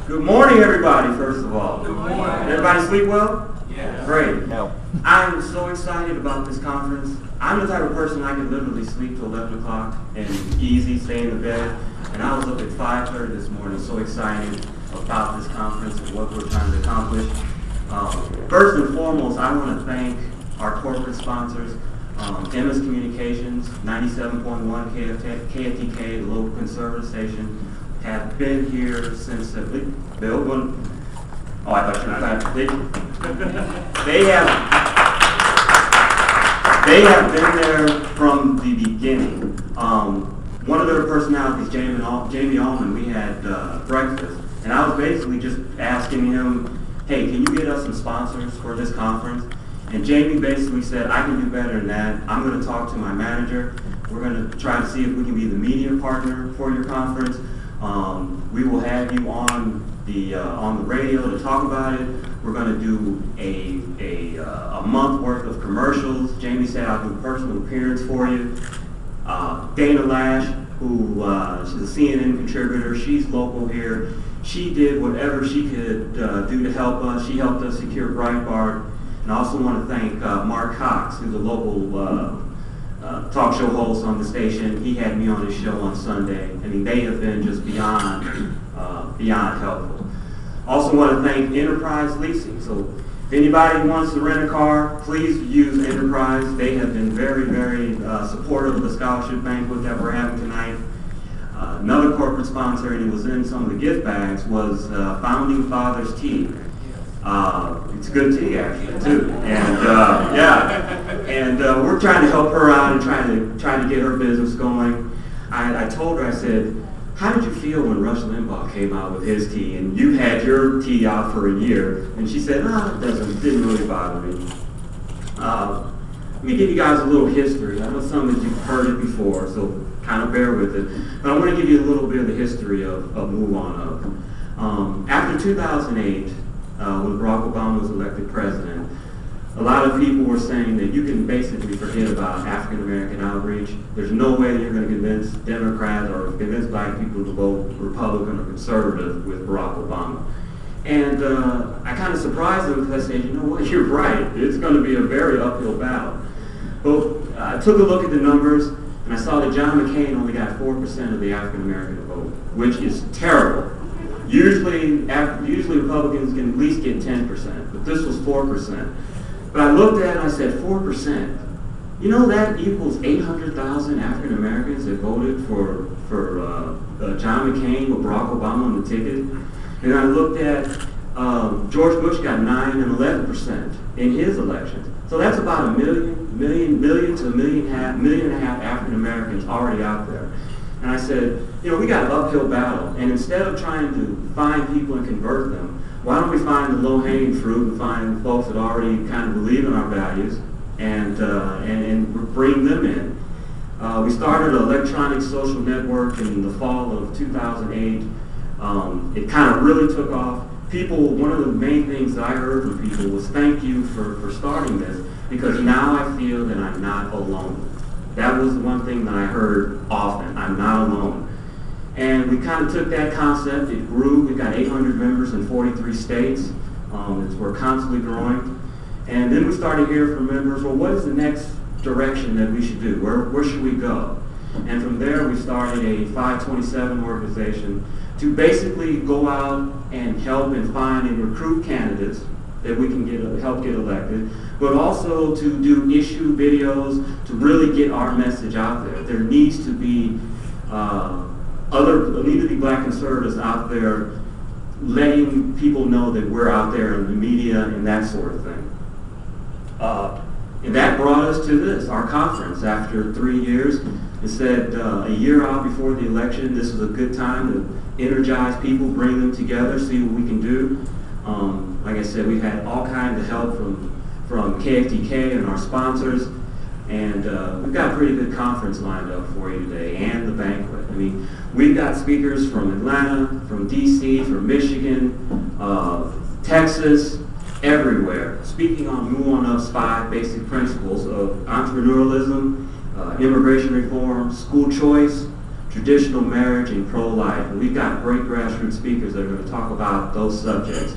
Good morning, everybody, first of all. Good morning. Everybody sleep well? Yeah. Great. No. I'm so excited about this conference. I'm the type of person I can literally sleep till 11 o'clock and easy, stay in the bed. And I was up at 5:30 this morning, so excited about this conference and what we're trying to accomplish. First and foremost, I want to thank our corporate sponsors, MS Communications, 97.1 KFTK, the local conservative station, have been here since at least, they have been there from the beginning. One of their personalities, Jamie Allman, we had breakfast, and I was basically just asking him, hey, can you get us some sponsors for this conference? And Jamie basically said, I can do better than that. I'm going to talk to my manager. We're going to try to see if we can be the media partner for your conference. We will have you on the radio to talk about it. We're going to do a month worth of commercials. Jamie said I'll do a personal appearance for you. Dana Lash, who she's a CNN contributor, she's local here. She did whatever she could do to help us. She helped us secure Breitbart. And I also want to thank Mark Cox, who's a local talk show host on the station. He had me on his show on Sunday. I mean, they have been just beyond helpful. Also want to thank Enterprise Leasing. So if anybody wants to rent a car, please use Enterprise. They have been very, very supportive of the scholarship banquet that we're having tonight. Another corporate sponsor, and it was in some of the gift bags, was Founding Fathers Tea. It's good tea, actually, too. And we're trying to help her out and trying to get her business going. I told her, I said, how did you feel when Rush Limbaugh came out with his tea and you had your tea out for a year? And she said, it didn't really bother me. Let me give you guys a little history. I know some of you've heard it before, so kind of bear with it. But I want to give you a little bit of the history of Move On Up. After 2008, when Barack Obama was elected president, a lot of people were saying that you can basically forget about African American outreach. There's no way you're going to convince Democrats or convince black people to vote Republican or conservative with Barack Obama. And I kind of surprised them because I said, you know what, you're right. It's going to be a very uphill battle. But I took a look at the numbers, and I saw that John McCain only got 4% of the African American vote, which is terrible. Usually Republicans can at least get 10%, but this was 4%. But I looked at it and I said, 4%. You know, that equals 800,000 African Americans that voted for John McCain with Barack Obama on the ticket. And I looked at George Bush got 9 and 11% in his elections. So that's about a million to a million and a half African Americans already out there. And I said, you know, we got an uphill battle, and instead of trying to find people and convert them, why don't we find the low-hanging fruit and find folks that already kind of believe in our values and bring them in. We started an electronic social network in the fall of 2008. It kind of really took off. One of the main things that I heard from people was thank you for starting this, because now I feel that I'm not alone. That was the one thing that I heard often. I'm not alone. And we kind of took that concept. It grew. We've got 800 members in 43 states. We're constantly growing. And then we started hearing from members, well, what is the next direction that we should do? Where should we go? And from there, we started a 527 organization to basically go out and help and find and recruit candidates that we can help get elected, but also to do issue videos to really get our message out there. There needs to be black conservatives out there letting people know that we're out there in the media and that sort of thing. And that brought us to this, our conference. After 3 years, it said a year out before the election, this is a good time to energize people, bring them together, see what we can do. Like I said, we've had all kinds of help from KFTK and our sponsors, and we've got a pretty good conference lined up for you today, and the banquet. I mean, we've got speakers from Atlanta, from DC, from Michigan, Texas, everywhere, speaking on Move On Up's 5 basic principles of entrepreneurialism, immigration reform, school choice, traditional marriage, and pro-life. And we've got great grassroots speakers that are going to talk about those subjects.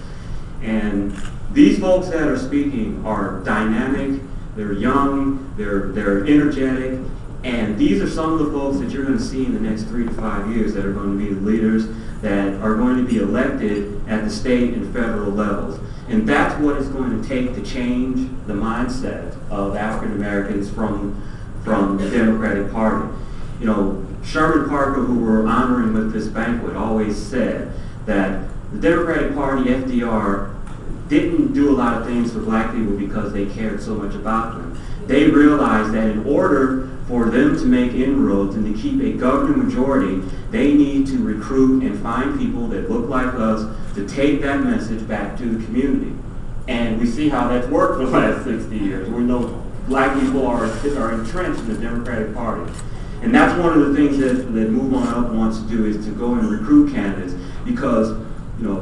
And these folks that are speaking are dynamic, they're young, they're energetic, and these are some of the folks that you're going to see in the next 3 to 5 years that are going to be the leaders that are going to be elected at the state and federal levels. And that's what it's going to take to change the mindset of African Americans from the Democratic Party. You know, Sherman Parker, who we're honoring with this banquet, always said that the Democratic Party, FDR, didn't do a lot of things for black people because they cared so much about them. They realized that in order for them to make inroads and to keep a governing majority, they need to recruit and find people that look like us to take that message back to the community. And we see how that's worked for the last 60 years. We know black people are entrenched in the Democratic Party. And that's one of the things that Move On Up wants to do, is to go and recruit candidates, because, you know,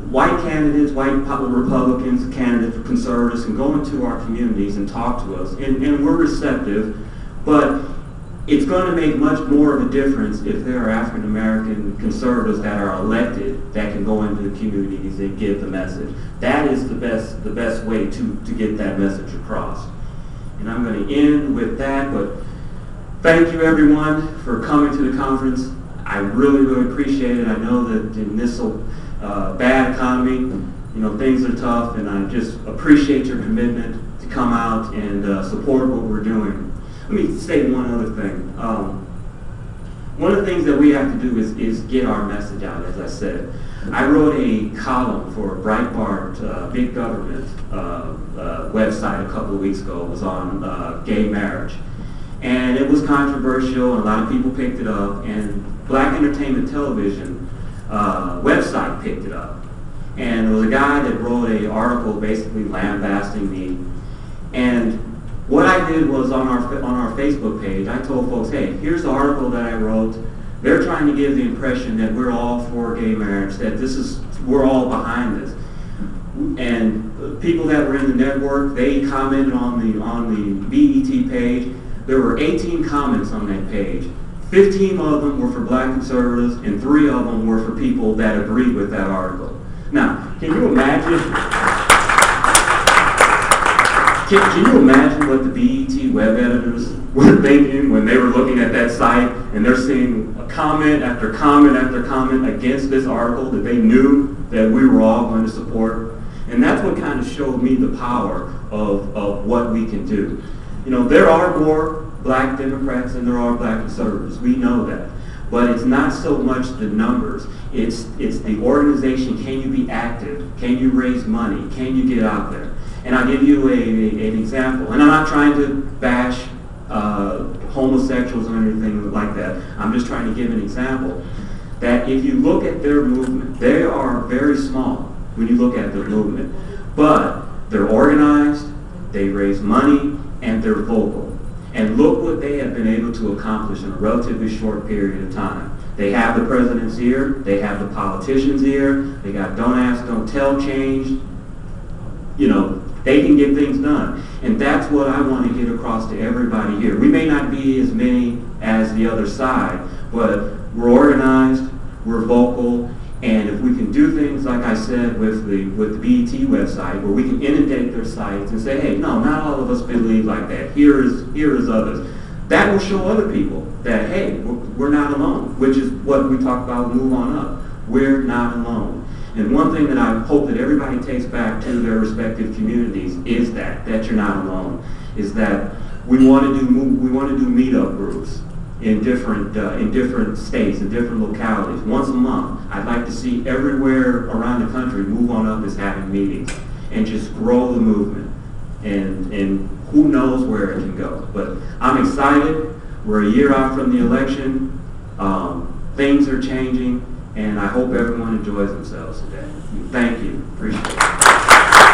white candidates, white Republicans, candidates, conservatives can go into our communities and talk to us, and we're receptive, but it's going to make much more of a difference if there are African American conservatives that are elected that can go into the communities and give the message. That is the best way to get that message across. And I'm going to end with that, but thank you everyone for coming to the conference. I really, really appreciate it. I know that in this bad economy, you know, things are tough, and I just appreciate your commitment to come out and support what we're doing. Let me say one other thing. One of the things that we have to do is get our message out, as I said. I wrote a column for Breitbart, Big Government website a couple of weeks ago. It was on gay marriage. And it was controversial, and a lot of people picked it up, and Black Entertainment Television website picked it up. And there was a guy that wrote an article basically lambasting me. And what I did was on our Facebook page, I told folks, hey, here's the article that I wrote. They're trying to give the impression that we're all for gay marriage, that we're all behind this. And people that were in the network, they commented on the BET page. There were 18 comments on that page. 15 of them were for black conservatives, and 3 of them were for people that agreed with that article. Now, can you imagine? Can you imagine what the BET web editors were thinking when they were looking at that site and they're seeing a comment after comment after comment against this article that they knew that we were all going to support? And that's what kind of showed me the power of what we can do. You know, there are more black Democrats than there are black conservatives. We know that. But it's not so much the numbers. It's the organization. Can you be active? Can you raise money? Can you get out there? And I'll give you an example. And I'm not trying to bash homosexuals or anything like that. I'm just trying to give an example that if you look at their movement, they are very small when you look at their movement. But they're organized, they raise money, and they're vocal. And look what they have been able to accomplish in a relatively short period of time. They have the president's ear, they have the politician's ear, they got don't ask, don't tell change. You know, they can get things done. And that's what I want to get across to everybody here. We may not be as many as the other side, but we're organized, we're vocal, and if we can do things like I said with the BET website, where we can inundate their sites and say, hey, no, not all of us believe like that. Here is others. That will show other people that, hey, we're not alone, which is what we talk about Move On Up. We're not alone. And one thing that I hope that everybody takes back to their respective communities is that you're not alone. Is that we want to do meetup groups in different states, in different localities, once a month. I'd like to see everywhere around the country Move On Up is having meetings and just grow the movement. And who knows where it can go. But I'm excited. We're a year out from the election. Things are changing. And I hope everyone enjoys themselves today. Thank you. Appreciate it.